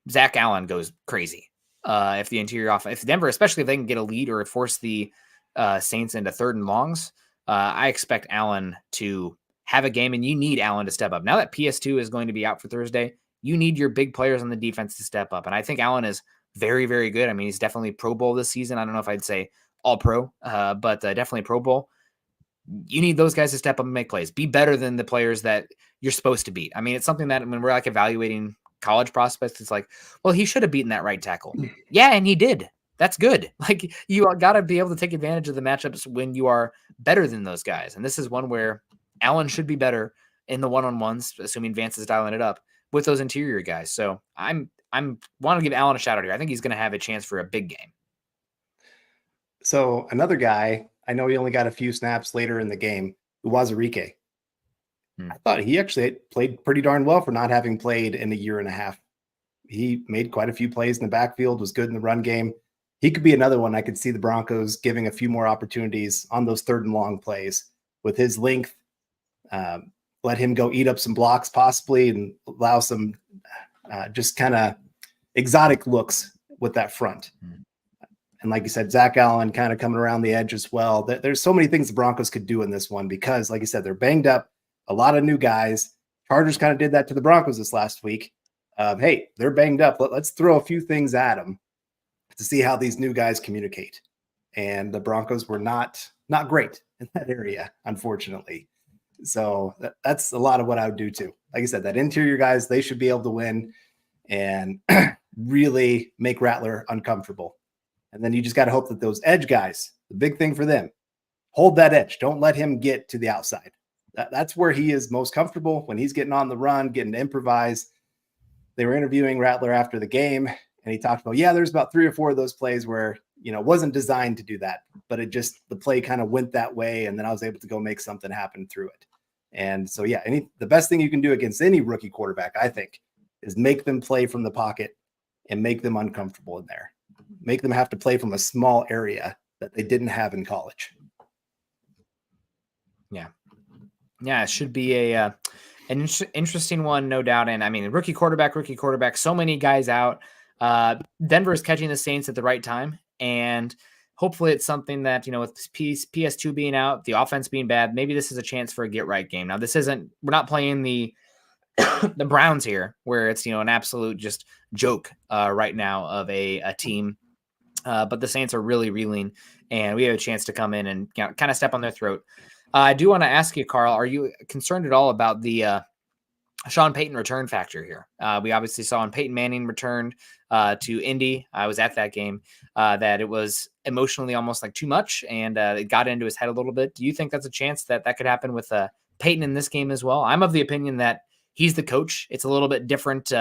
Zach Allen goes crazy. If the interior offense, if Denver, especially if they can get a lead or force the Saints into 3rd and longs, I expect Allen to have a game, and you need Allen to step up. Now that PS2 is going to be out for Thursday, you need your big players on the defense to step up. And I think Allen is very, very good. I mean, he's definitely Pro Bowl this season. I don't know if I'd say all pro, but definitely Pro Bowl. You need those guys to step up and make plays. Be better than the players that you're supposed to beat. I mean, it's something that when we're like evaluating college prospects, it's like, well, he should have beaten that right tackle. Yeah, and he did. That's good. Like, you got to be able to take advantage of the matchups when you are better than those guys. And this is one where Allen should be better in the one-on-ones, assuming Vance is dialing it up with those interior guys. So I'm want to give Allen a shout out here. I think he's going to have a chance for a big game. So another guy, I know he only got a few snaps later in the game, Uwazurike. I thought he actually played pretty darn well for not having played in a year and a half. He made quite a few plays in the backfield, was good in the run game. He could be another one I could see the Broncos giving a few more opportunities on those 3rd and long plays with his length. Let him go eat up some blocks possibly and allow some just kind of exotic looks with that front. And like you said, Zach Allen kind of coming around the edge as well. There's so many things the Broncos could do in this one because, like you said, they're banged up. A lot of new guys. Chargers kind of did that to the Broncos this last week. Hey, they're banged up. Let's throw a few things at them to see how these new guys communicate. And the Broncos were not great in that area, unfortunately. So that's a lot of what I would do too. Like I said, that interior guys, they should be able to win and really make Rattler uncomfortable. And then you just got to hope that those edge guys, the big thing for them, hold that edge. Don't let him get to the outside. That's where he is most comfortable when he's getting on the run, getting to improvise. They were interviewing Rattler after the game, and he talked about, there's about 3 or 4 of those plays where, wasn't designed to do that, but the play kind of went that way. And then I was able to go make something happen through it. And so, the best thing you can do against any rookie quarterback, I think, is make them play from the pocket and make them uncomfortable in there. Make them have to play from a small area that they didn't have in college. Yeah, it should be an interesting one, no doubt. And I mean, rookie quarterback, so many guys out. Denver is catching the Saints at the right time. And hopefully it's something that, with PS2 being out, the offense being bad, maybe this is a chance for a get right game. Now, we're not playing the the Browns here, where it's, an absolute just joke right now of a team. But the Saints are really reeling, and we have a chance to come in and kind of step on their throat. I do want to ask you, Carl, are you concerned at all about the Sean Payton return factor here? We obviously saw when Peyton Manning returned to Indy, I was at that game, that it was emotionally almost like too much, and it got into his head a little bit. Do you think that's a chance that could happen with Peyton in this game as well? I'm of the opinion that he's the coach. It's a little bit different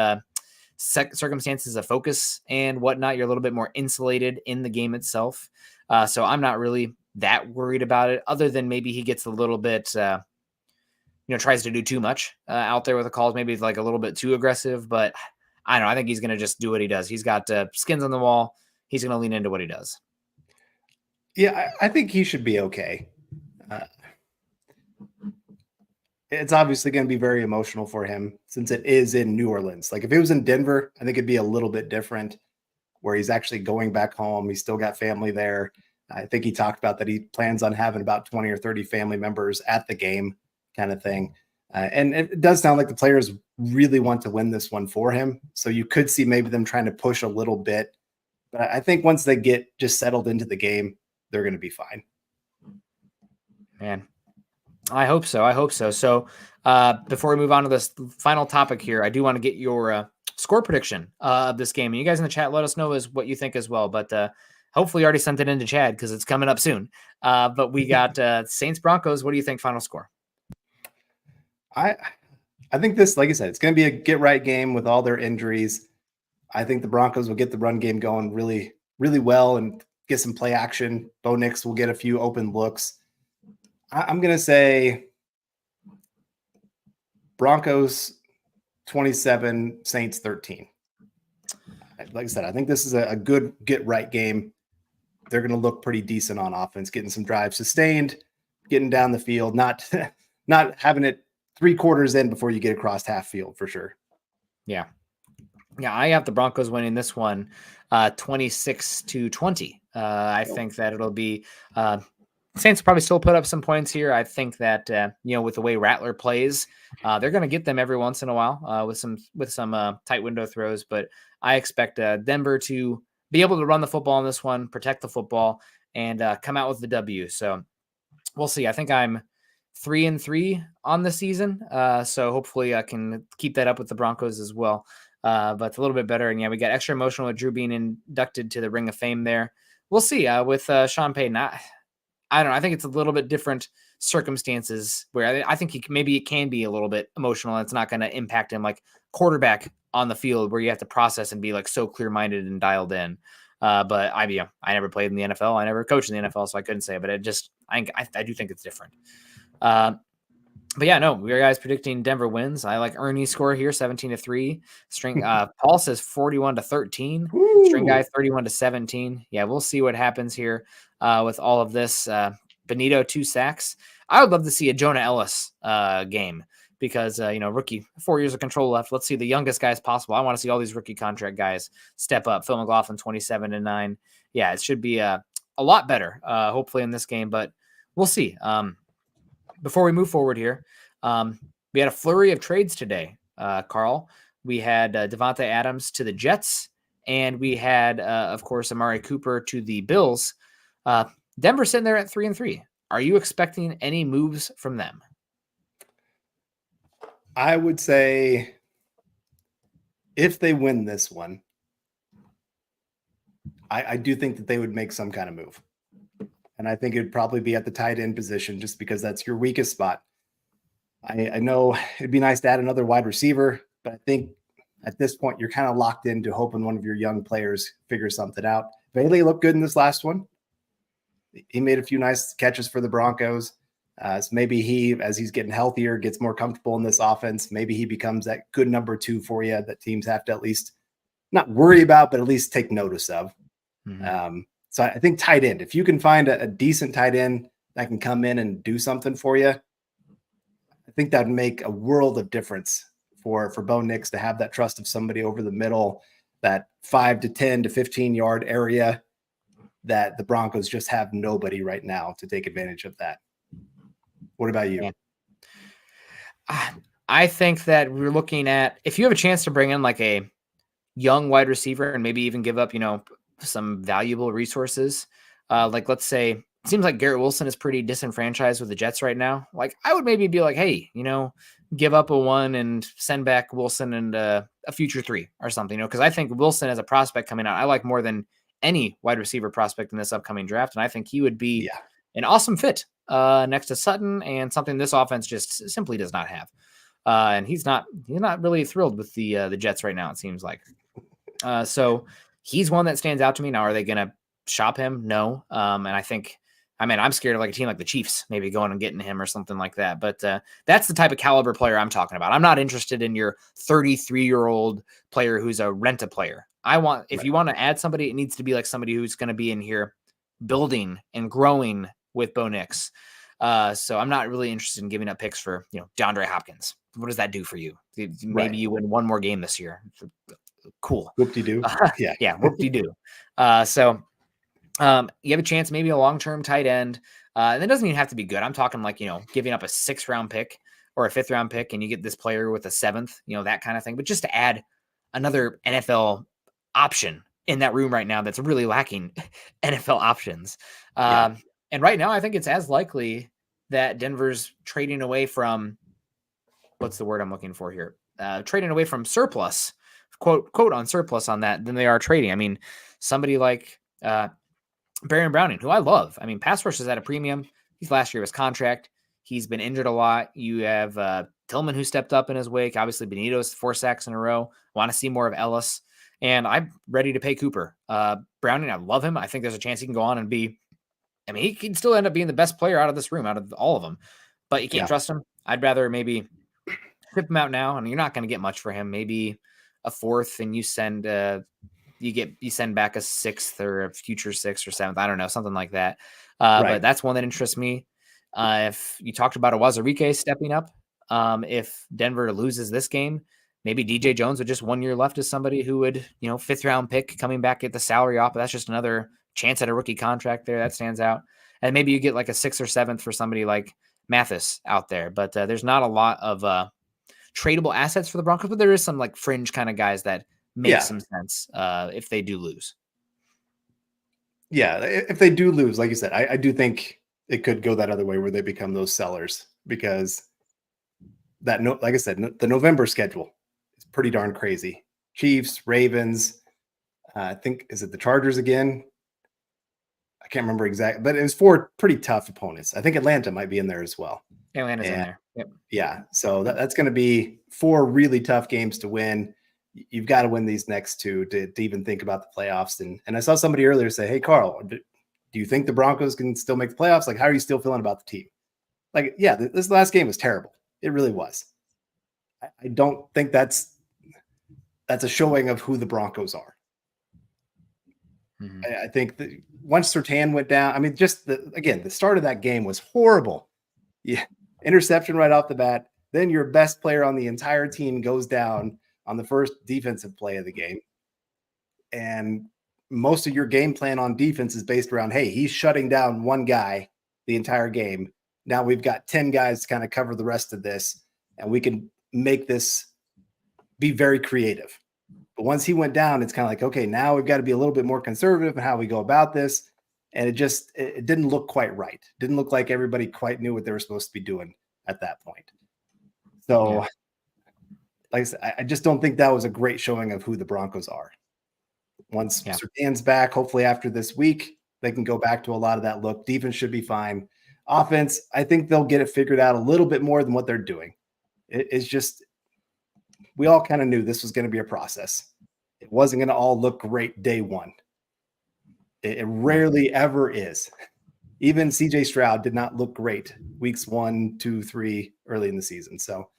circumstances of focus and whatnot. You're a little bit more insulated in the game itself. So I'm not really that worried about it, other than maybe he gets a little bit, tries to do too much out there with the calls. Maybe it's like a little bit too aggressive, but I don't know. I think he's going to just do what he does. He's got skins on the wall. He's going to lean into what he does. Yeah, I think he should be okay. it's obviously going to be very emotional for him since it is in New Orleans. Like if it was in Denver, I think it'd be a little bit different where he's actually going back home. He's still got family there. I think he talked about that he plans on having about 20 or 30 family members at the game kind of thing. And it does sound like the players really want to win this one for him. So you could see maybe them trying to push a little bit. But I think once they get just settled into the game, they're going to be fine. Man, I hope so. I hope so. So before we move on to this final topic here, I do want to get your score prediction of this game. And you guys in the chat, let us know what you think as well. But hopefully you already sent it into Chad because it's coming up soon. But we got Saints Broncos. What do you think final score? I think this, like I said, it's going to be a get right game with all their injuries. I think the Broncos will get the run game going really, really well and get some play action. Bo Nix will get a few open looks. I'm going to say Broncos 27, Saints 13. Like I said, I think this is a good get right game. They're going to look pretty decent on offense, getting some drives sustained, getting down the field, not having it 3 quarters in before you get across half field for sure. Yeah. Yeah, I have the Broncos winning this one 26-20. I think that it'll be Saints will probably still put up some points here. I think that with the way Rattler plays, they're going to get them every once in a while with some tight window throws. But I expect Denver to be able to run the football in this one, protect the football, and come out with the W. So we'll see. I think I'm 3-3 on the season, so hopefully I can keep that up with the Broncos as well. But a little bit better. And yeah, we got extra emotional with Drew being inducted to the Ring of Fame there. We'll see with Sean Payton. I don't know. I think it's a little bit different circumstances where I think maybe it can be a little bit emotional and it's not going to impact him like quarterback on the field where you have to process and be like so clear-minded and dialed in. But I never played in the NFL. I never coached in the NFL, so I couldn't say, but I do think it's different. But yeah, no, we are guys predicting Denver wins. I like Ernie's score here, 17-3. String Paul says 41-13. Woo! String guy 31-17. Yeah, we'll see what happens here with all of this. Benito 2 sacks. I would love to see a Jonah Ellis game because rookie 4 years of control left. Let's see the youngest guys possible. I want to see all these rookie contract guys step up. Phil McLaughlin 27-9. Yeah, it should be a lot better hopefully in this game, but we'll see. Before we move forward here, we had a flurry of trades today, Carl. We had Devontae Adams to the Jets, and we had, of course, Amari Cooper to the Bills. Denver sitting there at 3-3. Are you expecting any moves from them? I would say if they win this one, I do think that they would make some kind of move. And I think it'd probably be at the tight end position just because that's your weakest spot. I know it'd be nice to add another wide receiver, but I think at this point you're kind of locked into hoping one of your young players figures something out. Bailey looked good in this last one. He made a few nice catches for the Broncos. So maybe he, as he's getting healthier, gets more comfortable in this offense. Maybe he becomes that good number 2 for you that teams have to at least not worry about, but at least take notice of. Mm-hmm. So I think tight end, if you can find a decent tight end that can come in and do something for you, I think that would make a world of difference for Bo Nix to have that trust of somebody over the middle, that 5 to 10 to 15 yard area that the Broncos just have nobody right now to take advantage of that. What about you? I think that we're looking at, if you have a chance to bring in like a young wide receiver and maybe even give up, some valuable resources. Like let's say, it seems like Garrett Wilson is pretty disenfranchised with the Jets right now. Like I would maybe be like, hey, give up a 1 and send back Wilson and a future 3 or something, because I think Wilson as a prospect coming out, I like more than any wide receiver prospect in this upcoming draft. And I think he would be an awesome fit next to Sutton and something this offense just simply does not have. And he's not really thrilled with the Jets right now, it seems like. So he's one that stands out to me. Now, are they going to shop him? No. And I'm scared of like a team like the Chiefs, maybe going and getting him or something like that. But that's the type of caliber player I'm talking about. I'm not interested in your 33-year-old player who's a rent-a player. If you want to add somebody, it needs to be like somebody who's going to be in here building and growing with Bo Nix. So I'm not really interested in giving up picks for, DeAndre Hopkins. What does that do for you? Maybe Right. you win one more game this year. Cool. Whoop-de-doo. Yeah. Yeah, whoop-de-doo. So you have a chance, maybe a long-term tight end. And it doesn't even have to be good. I'm talking like, giving up a 6th-round pick or a 5th-round pick, and you get this player with a 7th, that kind of thing. But just to add another NFL option in that room right now that's really lacking NFL options. Yeah. And right now, I think it's as likely that Denver's trading away from, what's the word I'm looking for here? Trading away from surplus, quote on surplus on that, than they are trading. I mean, somebody like Baron Browning, who I love. I mean, pass rush is at a premium. He's last year of his contract. He's been injured a lot. You have Tillman, who stepped up in his wake. Obviously, Benito's 4 sacks in a row. Want to see more of Ellis. And I'm ready to pay Cooper. Browning, I love him. I think there's a chance he can go on and be, he can still end up being the best player out of this room, out of all of them. But you can't trust him. I'd rather maybe ship him out now, and you're not going to get much for him. Maybe a 4th, and you send you send back a 6th or a future 6th or 7th. I don't know, something like that. Right. But that's one that interests me. If you talked about Awazarike stepping up, if Denver loses this game, maybe DJ Jones with just 1 year left is somebody who would, 5th-round pick coming back at the salary off. But that's just another chance at a rookie contract there that stands out. And maybe you get like a 6th or 7th for somebody like Mathis out there. But there's not a lot of tradable assets for the Broncos, but there is some like fringe kind of guys that make some sense if they do lose. Yeah, if they do lose, like you said, I do think it could go that other way where they become those sellers, because like I said, the November schedule is pretty darn crazy. Chiefs, Ravens, I think, is it the Chargers again? I can't remember exactly, but it was 4 pretty tough opponents. I think Atlanta might be in there as well. Atlanta's in there. Yep. Yeah. So that's going to be 4 really tough games to win. You've got to win these next 2 to even think about the playoffs. And I saw somebody earlier say, "Hey, Carl, do you think the Broncos can still make the playoffs? Like, how are you still feeling about the team?" Like, yeah, this last game was terrible. It really was. I don't think that's a showing of who the Broncos are. Mm-hmm. I think that once Surtain went down, I mean, just the start of that game was horrible. Yeah, interception right off the bat. Then your best player on the entire team goes down on the first defensive play of the game. And most of your game plan on defense is based around, hey, he's shutting down one guy the entire game. Now we've got 10 guys to kind of cover the rest of this, and we can make this be very creative. But once he went down, it's kind of like, okay, now we've got to be a little bit more conservative in how we go about this. And it didn't look quite right. It didn't look like everybody quite knew what they were supposed to be doing at that point. So, like I said, I just don't think that was a great showing of who the Broncos are. Once Surtain's back, hopefully after this week, they can go back to a lot of that look. Defense should be fine. Offense, I think they'll get it figured out a little bit more than what they're doing. It's just, we all kind of knew this was going to be a process. It wasn't going to all look great day one. It rarely ever is. Even CJ Stroud did not look great weeks 1, 2, 3 early in the season. So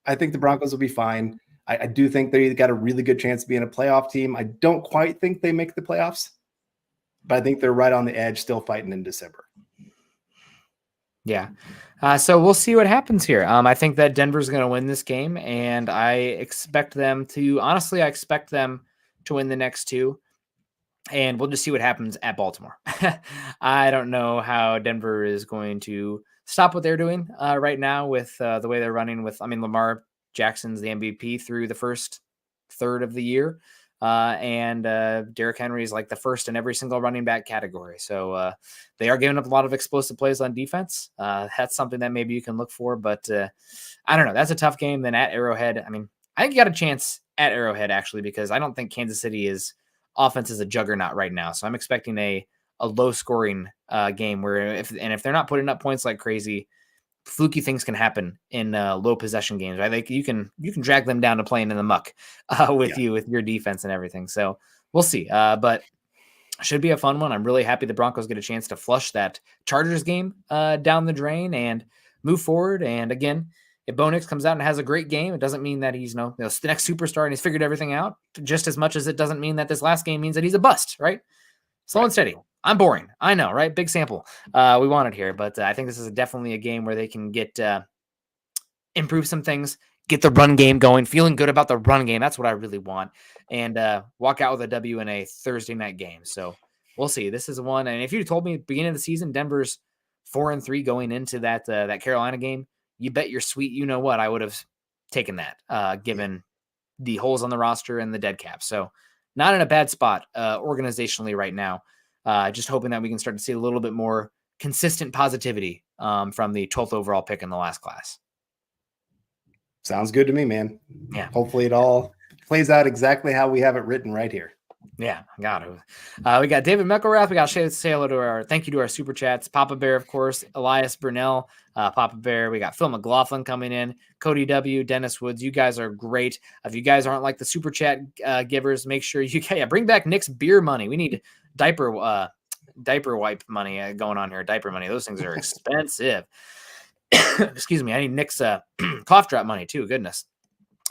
I think the Broncos will be fine. I do think they got a really good chance of being a playoff team. I don't quite think they make the playoffs, but I think they're right on the edge, still fighting in December. Yeah. So we'll see what happens here. I think that Denver's going to win this game, and I expect them to win the next 2. And we'll just see what happens at Baltimore. I don't know how Denver is going to stop what they're doing right now with the way they're running Lamar Jackson's the MVP through the first third of the year. And Derrick Henry is like the first in every single running back category. So they are giving up a lot of explosive plays on defense. That's something that maybe you can look for, but I don't know. That's a tough game. Then at Arrowhead, I think you got a chance at Arrowhead actually, because I don't think Kansas City's offense is a juggernaut right now. So I'm expecting a low scoring game where if they're not putting up points like crazy, fluky things can happen in low possession games, right? Like you can drag them down to playing in the muck with your defense and everything. So we'll see. But should be a fun one. I'm really happy the Broncos get a chance to flush that Chargers game down the drain and move forward. And again, if Bo Nix comes out and has a great game, it doesn't mean that he's the next superstar and he's figured everything out, just as much as it doesn't mean that this last game means that he's a bust, right? Slow and steady. I'm boring. I know, right? Big sample. We want it here, but I think this is definitely a game where they can get improve some things, get the run game going, feeling good about the run game. That's what I really want, and walk out with a W in a Thursday night game. So we'll see. This is one, and if you told me at the beginning of the season Denver's 4-3 going into that that Carolina game, you bet your sweet you know what I would have taken that, given the holes on the roster and the dead cap. So not in a bad spot organizationally right now. Just hoping that we can start to see a little bit more consistent positivity from the 12th overall pick in the last class. Sounds good to me, man. Yeah. Hopefully it all plays out exactly how we have it written right here. Yeah, got it. We got David McElrath. We got say hello to our thank you to our super chats. Papa Bear, of course, Elias Burnell, Papa Bear. We got Phil McLaughlin coming in, Cody W, Dennis Woods. You guys are great. If you guys aren't like the super chat givers, make sure you bring back Nick's beer money. We need diaper wipe money going on here. Diaper money. Those things are expensive. Excuse me. I need Nick's cough drop money too. Goodness.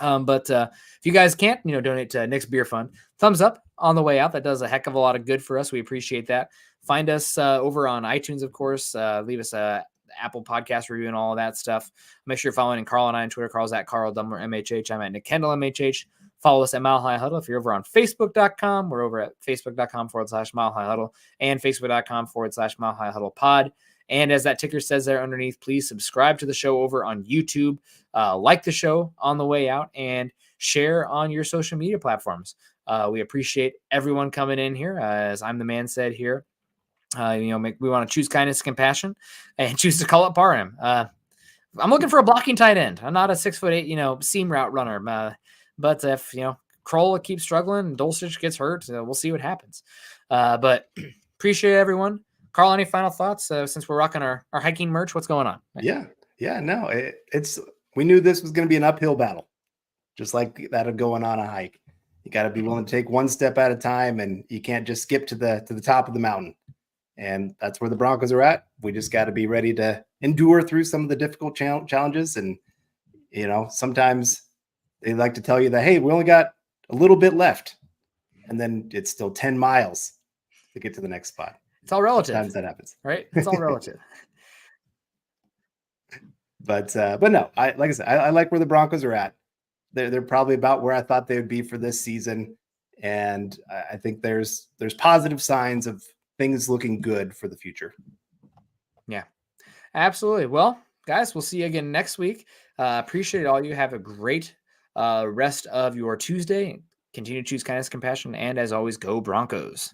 But if you guys can't, donate to Nick's Beer Fund, thumbs up on the way out. That does a heck of a lot of good for us. We appreciate that. Find us over on iTunes, of course. Leave us a Apple Podcast review and all of that stuff. Make sure you're following Carl and I on Twitter. Carl's at Carl Dumler MHH. I'm at Nick Kendell MHH. Follow us at Mile High Huddle. If you're over on Facebook.com, we're over at Facebook.com/Mile High Huddle and Facebook.com/Mile High Huddle Pod. And as that ticker says there underneath, please subscribe to the show over on YouTube, like the show on the way out, and share on your social media platforms. We appreciate everyone coming in here. As I'm the man said here, we want to choose kindness, compassion, and choose to call it Parham. I'm looking for a blocking tight end. I'm not a 6'8", seam route runner. But if, Kroll keeps struggling, Dulcich gets hurt, we'll see what happens. But appreciate everyone. Carl, any final thoughts since we're rocking our hiking merch? What's going on? Yeah. No, we knew this was going to be an uphill battle, just like that going on a hike. You got to be willing to take one step at a time, and you can't just skip to the top of the mountain. And that's where the Broncos are at. We just got to be ready to endure through some of the difficult challenges. And, sometimes they like to tell you that, hey, we only got a little bit left. And then it's still 10 miles to get to the next spot. It's all relative. Sometimes that happens, right? It's all relative. But no, like I said, I like where the Broncos are at. They're probably about where I thought they would be for this season, and I think there's positive signs of things looking good for the future. Yeah, absolutely. Well, guys, we'll see you again next week. Appreciate all you. Have a great rest of your Tuesday. Continue to choose kindness, compassion, and as always, go Broncos.